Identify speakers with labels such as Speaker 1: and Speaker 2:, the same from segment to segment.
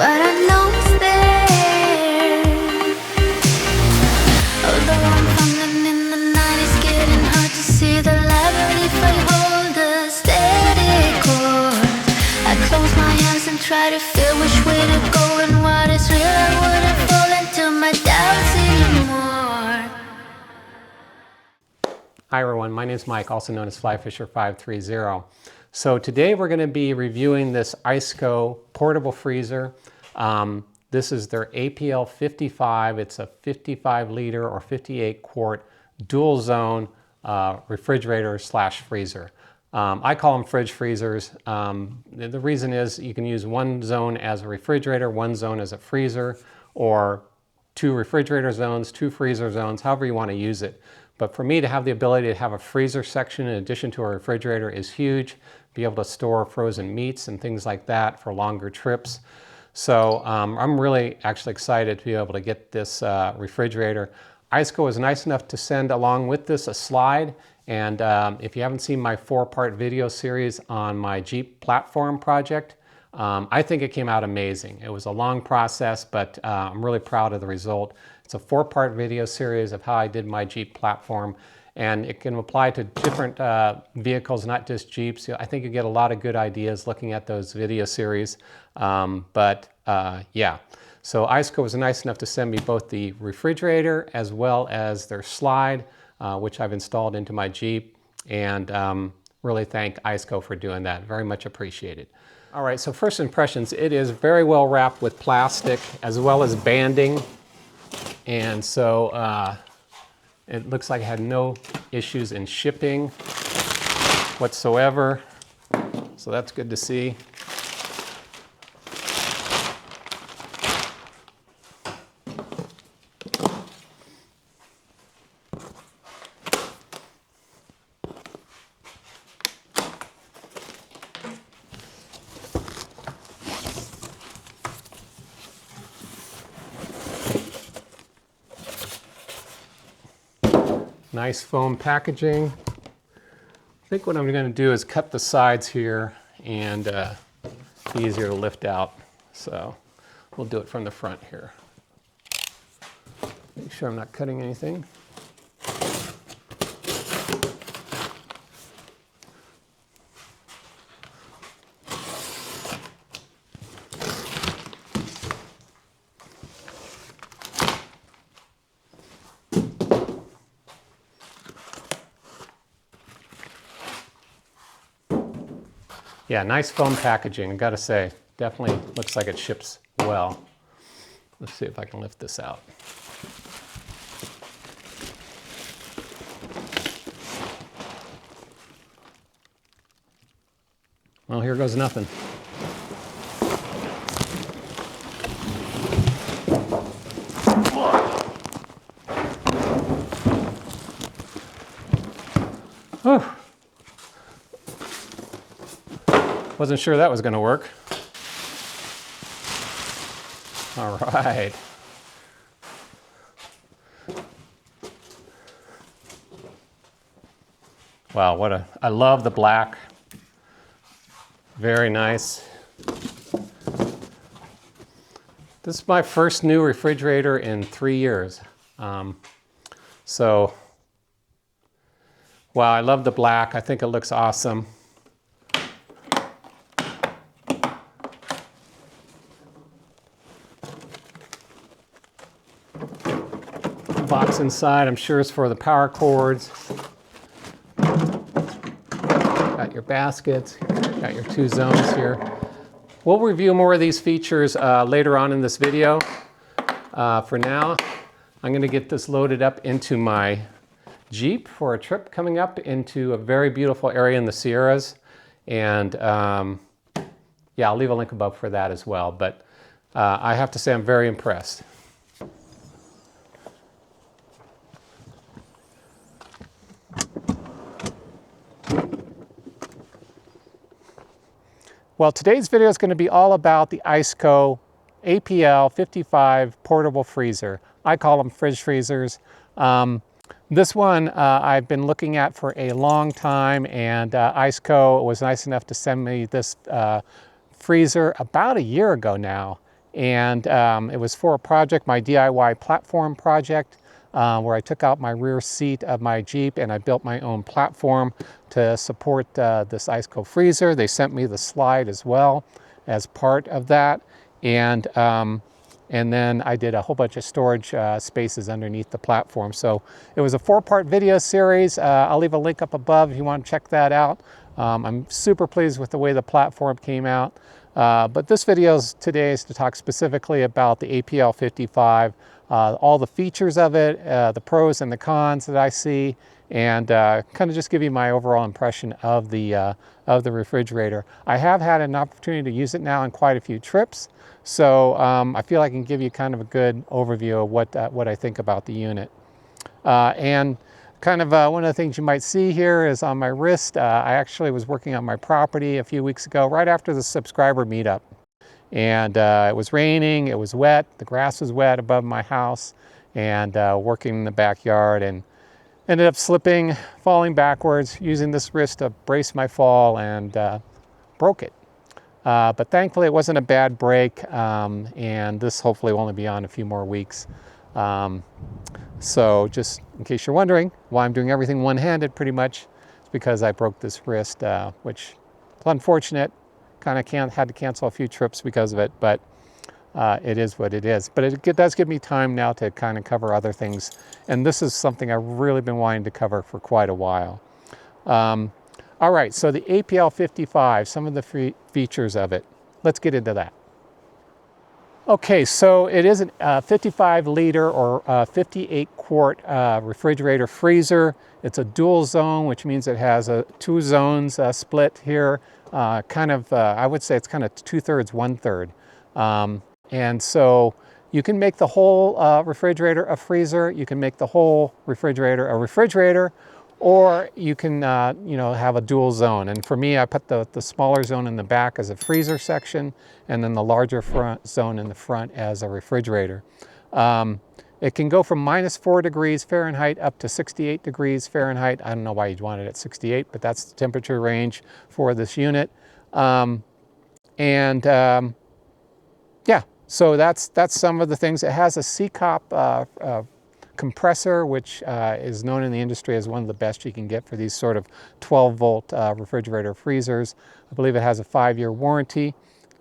Speaker 1: but I know it's there. Although I'm fumbling in the night, it's getting hard to see the light. But if I hold a steady course, I close my eyes and try to feel which way to go and what is real. I wouldn't fall into my doubts anymore.
Speaker 2: Hi everyone, my name is Mike, also known as FlyFisher530. So today we're going to be reviewing this ICECO Portable Freezer. This is their APL55. It's a 55 liter or 58 quart dual zone refrigerator slash freezer. I call them fridge freezers. The reason is you can use one zone as a refrigerator, one zone as a freezer, or two refrigerator zones, two freezer zones, however you want to use it. But for me to have the ability to have a freezer section in addition to a refrigerator is huge. Be able to store frozen meats and things like that for longer trips. So I'm really actually excited to be able to get this refrigerator. ICECO was nice enough to send along with this a slide. And if you haven't seen my 4-part video series on my Jeep platform project, I think it came out amazing. It was a long process, but I'm really proud of the result. It's a 4-part video series of how I did my Jeep platform, and it can apply to different vehicles, not just Jeeps. I think you get a lot of good ideas looking at those video series. Yeah, so ICECO was nice enough to send me both the refrigerator as well as their slide, which I've installed into my Jeep, and really thank ICECO for doing that. Very much appreciated. All right, so first impressions, it is very well wrapped with plastic as well as banding. And so it looks like it had no issues in shipping whatsoever. So that's good to see. Nice foam packaging. I think what I'm going to do is cut the sides here and be easier to lift out. So we'll do it from the front here. Make sure I'm not cutting anything. Yeah, nice foam packaging, I gotta say. Definitely looks like it ships well. Let's see if I can lift this out. Well, here goes nothing. Oh. Wasn't sure that was going to work. All right. Wow, I love the black. Very nice. This is my first new refrigerator in 3 years. So, wow, I love the black. I think it looks awesome. Box inside, I'm sure, is for the power cords. Got your baskets, got your 2 zones here. We'll review more of these features later on in this video. For now, I'm going to get this loaded up into my Jeep for a trip coming up into a very beautiful area in the Sierras. And yeah, I'll leave a link above for that as well. But I have to say I'm very impressed. Well, today's video is going to be all about the ICECO APL55 Portable Freezer. I call them fridge freezers. This one I've been looking at for a long time, and ICECO was nice enough to send me this freezer about a year ago now. And it was for a project, my DIY platform project, where I took out my rear seat of my Jeep and I built my own platform to support this ICECO freezer. They sent me the slide as well as part of that. And then I did a whole bunch of storage spaces underneath the platform. So it was a 4-part video series. I'll leave a link up above if you want to check that out. I'm super pleased with the way the platform came out. But this video today is to talk specifically about the APL55, all the features of it, the pros and the cons that I see, and kind of just give you my overall impression of the refrigerator. I have had an opportunity to use it now in quite a few trips, so I feel I can give you kind of a good overview of what I think about the unit. And kind of one of the things you might see here is on my wrist. I actually was working on my property a few weeks ago, right after the subscriber meetup. And it was raining, it was wet, the grass was wet above my house, and working in the backyard, and ended up slipping, falling backwards, using this wrist to brace my fall, and broke it. But thankfully it wasn't a bad break, and this hopefully will only be on a few more weeks. So just in case you're wondering why I'm doing everything one-handed pretty much, it's because I broke this wrist, which is unfortunate. Kind of had to cancel a few trips because of it, but it is what it is. But it does give me time now to kind of cover other things. And this is something I've really been wanting to cover for quite a while. All right, so the APL55, some of the features of it. Let's get into that. Okay, so it is a 55 liter or 58 quart refrigerator freezer. It's a dual zone, which means it has 2 zones split here. I would say it's kind of 2/3, 1/3. And so you can make the whole refrigerator a freezer. You can make the whole refrigerator a refrigerator, or you can have a dual zone. And for me, I put the smaller zone in the back as a freezer section, and then the larger front zone in the front as a refrigerator. It can go from -4 degrees Fahrenheit up to 68 degrees Fahrenheit. I don't know why you'd want it at 68, but that's the temperature range for this unit. Yeah, so that's some of the things. It has a ICECO compressor, which is known in the industry as one of the best you can get for these sort of 12-volt refrigerator freezers. I believe it has a 5-year warranty.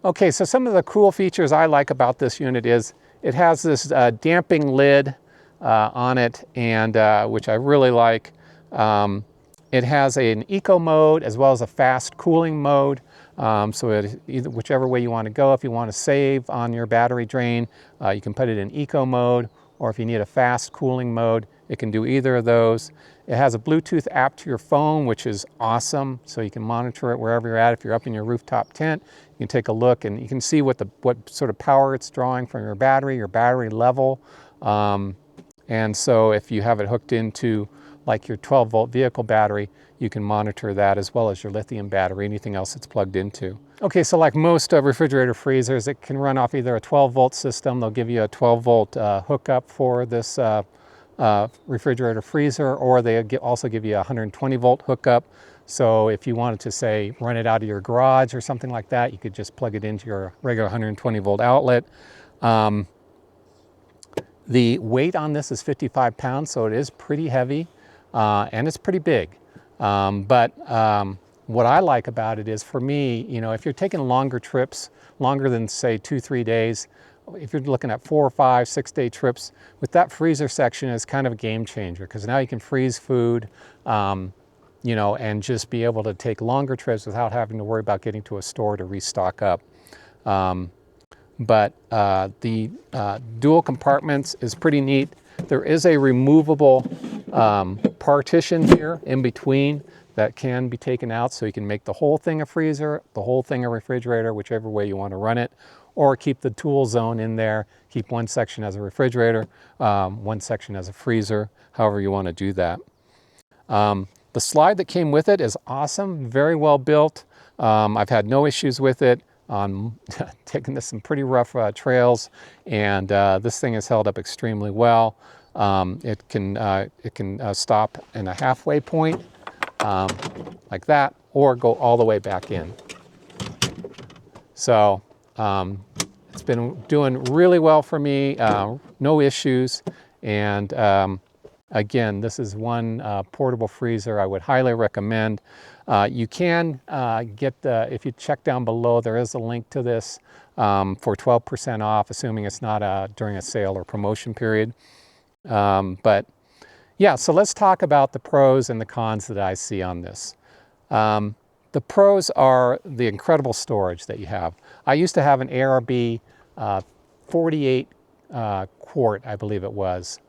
Speaker 2: Okay, so some of the cool features I like about this unit is it has this damping lid on it, and which I really like. It has an eco mode as well as a fast cooling mode. So whichever way you want to go, if you want to save on your battery drain, you can put it in eco mode, or if you need a fast cooling mode, it can do either of those. It has a Bluetooth app to your phone, which is awesome. So you can monitor it wherever you're at. If you're up in your rooftop tent, you can take a look and you can see what sort of power it's drawing from your battery level. And so if you have it hooked into like your 12-volt vehicle battery, you can monitor that, as well as your lithium battery, anything else it's plugged into. Okay, so like most refrigerator freezers, it can run off either a 12-volt system. They'll give you a 12-volt hookup for this refrigerator freezer, or they also give you a 120-volt hookup. So if you wanted to, say, run it out of your garage or something like that, you could just plug it into your regular 120-volt outlet. The weight on this is 55 pounds, so it is pretty heavy, and it's pretty big. What I like about it is, for me, if you're taking longer trips, longer than say 2-3 days, if you're looking at 4 or 5, 6-day trips, with that freezer section is kind of a game changer, because now you can freeze food, and just be able to take longer trips without having to worry about getting to a store to restock up. The dual compartments is pretty neat. There is a removable partition here in between that can be taken out, so you can make the whole thing a freezer, the whole thing a refrigerator, whichever way you want to run it, or keep the tool zone in there, keep one section as a refrigerator, one section as a freezer, however you want to do that. The slide that came with it is awesome, very well built. I've had no issues with it on taking this some pretty rough trails, and this thing has held up extremely well. It can stop in a halfway point like that, or go all the way back in. So It's been doing really well for me, no issues. And again, this is one portable freezer I would highly recommend. You can get if you check down below, there is a link to this for 12% off, assuming it's not during a sale or promotion period. But yeah, so let's talk about the pros and the cons that I see on this. The pros are the incredible storage that you have. I used to have an ARB 48 quart, I believe it was,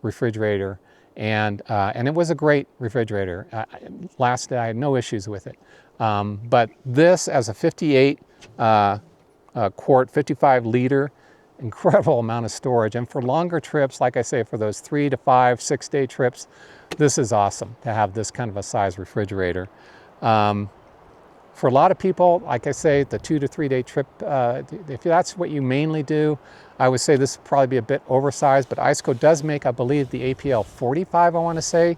Speaker 2: refrigerator, and it was a great refrigerator. Lasted, I had no issues with it. But this, as a 58 quart, 55 liter, incredible amount of storage. And for longer trips, like I say, for those 3 to 5, 6 day trips, this is awesome to have this kind of a size refrigerator. For a lot of people, like I say, the 2 to 3 day trip, if that's what you mainly do, I would say this would probably be a bit oversized, but ICECO does make, I believe, the APL55, I want to say,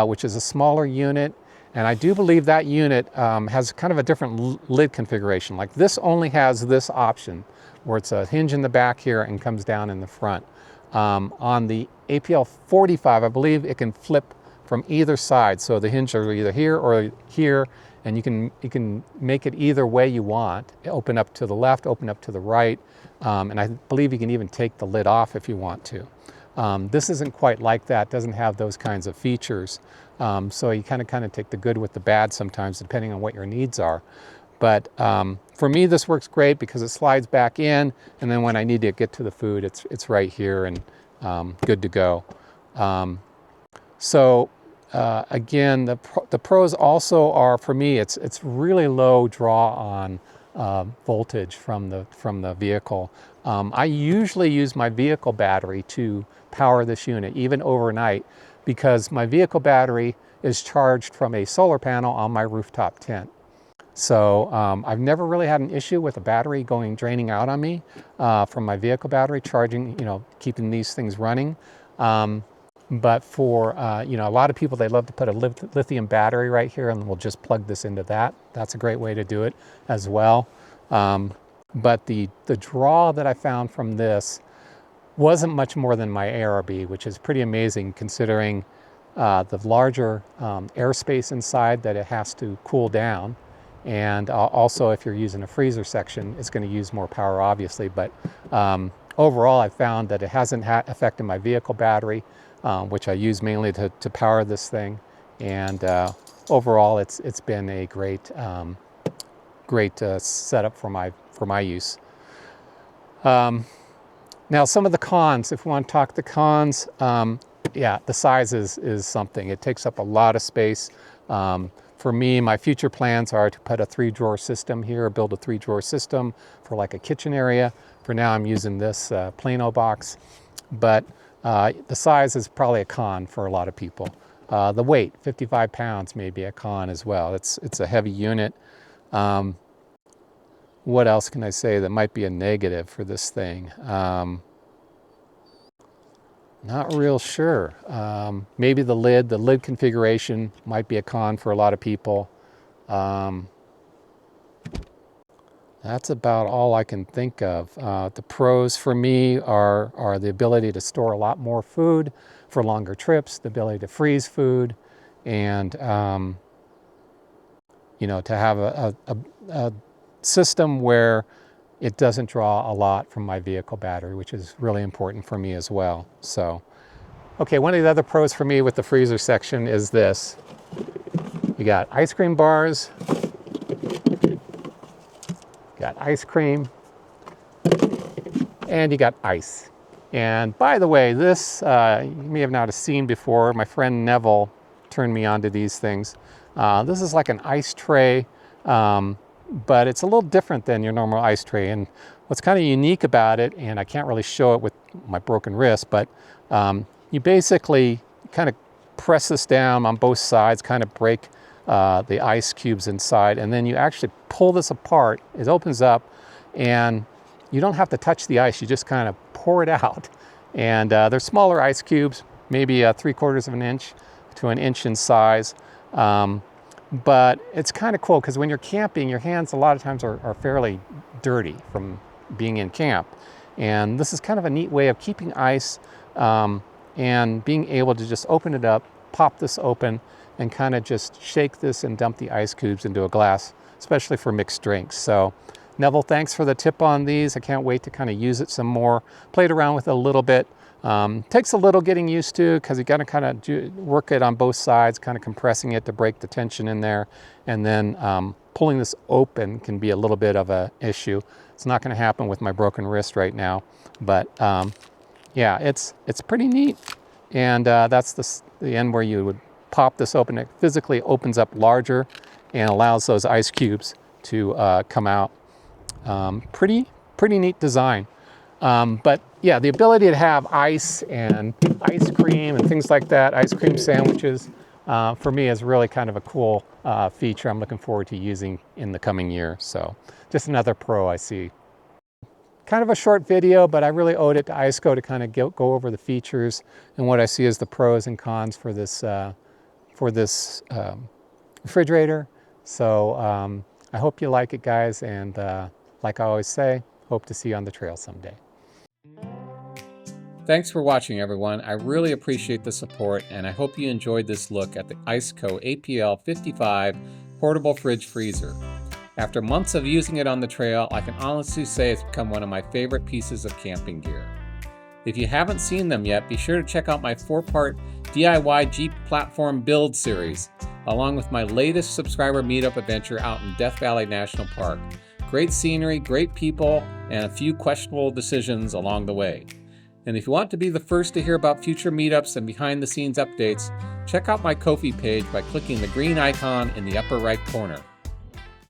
Speaker 2: which is a smaller unit. And I do believe that unit has kind of a different lid configuration. Like this only has this option, where it's a hinge in the back here and comes down in the front. On the APL45, I believe it can flip from either side. So the hinge are either here or here, and you can make it either way you want. Open up to the left, open up to the right, and I believe you can even take the lid off if you want to. This isn't quite like that, doesn't have those kinds of features. So you kind of take the good with the bad sometimes, depending on what your needs are. But for me, this works great because it slides back in, and then when I need to get to the food, it's right here and good to go. Again, the pros also are, for me, it's really low draw on voltage from the vehicle. I usually use my vehicle battery to power this unit, even overnight, because my vehicle battery is charged from a solar panel on my rooftop tent. So I've never really had an issue with a battery draining out on me from my vehicle battery, charging, keeping these things running. But for, a lot of people, they love to put a lithium battery right here, and we'll just plug this into that. That's a great way to do it as well. But the draw that I found from this wasn't much more than my ARB, which is pretty amazing considering the larger airspace inside that it has to cool down. And also, if you're using a freezer section, it's going to use more power, obviously. But overall, I found that it hasn't affected my vehicle battery, which I use mainly to power this thing. And overall, it's been a great setup for my use. Now, some of the cons, if we want to talk the cons, yeah, the size is something. It takes up a lot of space. For me, my future plans are to put a 3-drawer system here, build a 3-drawer system for like a kitchen area. For now, I'm using this Plano box, but the size is probably a con for a lot of people. The weight, 55 pounds, may be a con as well. It's a heavy unit. What else can I say that might be a negative for this thing? Not real sure. Maybe the lid configuration might be a con for a lot of people. That's about all I can think of. The pros for me are the ability to store a lot more food for longer trips, the ability to freeze food, and to have a system where it doesn't draw a lot from my vehicle battery, which is really important for me as well. So, okay, one of the other pros for me with the freezer section is this. You got ice cream bars, got ice cream, and you got ice. And by the way, this you may have not seen before. My friend Neville turned me on to these things. This is like an ice tray, but it's a little different than your normal ice tray. And what's kind of unique about it, and I can't really show it with my broken wrist, but you basically kind of press this down on both sides, kind of break the ice cubes inside, and then you actually pull this apart. It opens up, and you don't have to touch the ice. You just kind of pour it out. And they're smaller ice cubes, maybe 3/4 of an inch to an inch in size. But it's kind of cool because when you're camping, your hands a lot of times are fairly dirty from being in camp. And this is kind of a neat way of keeping ice and being able to just open it up, pop this open, and kind of just shake this and dump the ice cubes into a glass, especially for mixed drinks. So Neville, thanks for the tip on these. I can't wait to kind of use it some more. Played around with it a little bit. Takes a little getting used to because you got to kind of work it on both sides, kind of compressing it to break the tension in there. And then pulling this open can be a little bit of an issue. It's not going to happen with my broken wrist right now, but yeah, it's pretty neat. And that's the end where you would pop this open. It physically opens up larger and allows those ice cubes to come out. Pretty neat design. But yeah, the ability to have ice and ice cream and things like that, ice cream sandwiches, for me is really kind of a cool feature I'm looking forward to using in the coming year. So just another pro I see. Kind of a short video, but I really owed it to ICECO to kind of go over the features and what I see as the pros and cons for this refrigerator. So I hope you like it, guys, and like I always say, hope to see you on the trail someday. Thanks for watching, everyone. I really appreciate the support, and I hope you enjoyed this look at the ICECO APL55 Portable Fridge Freezer. After months of using it on the trail, I can honestly say it's become one of my favorite pieces of camping gear. If you haven't seen them yet, be sure to check out my 4-part DIY Jeep platform build series, along with my latest subscriber meetup adventure out in Death Valley National Park. Great scenery, great people, and a few questionable decisions along the way. And if you want to be the first to hear about future meetups and behind-the-scenes updates, check out my Ko-fi page by clicking the green icon in the upper right corner.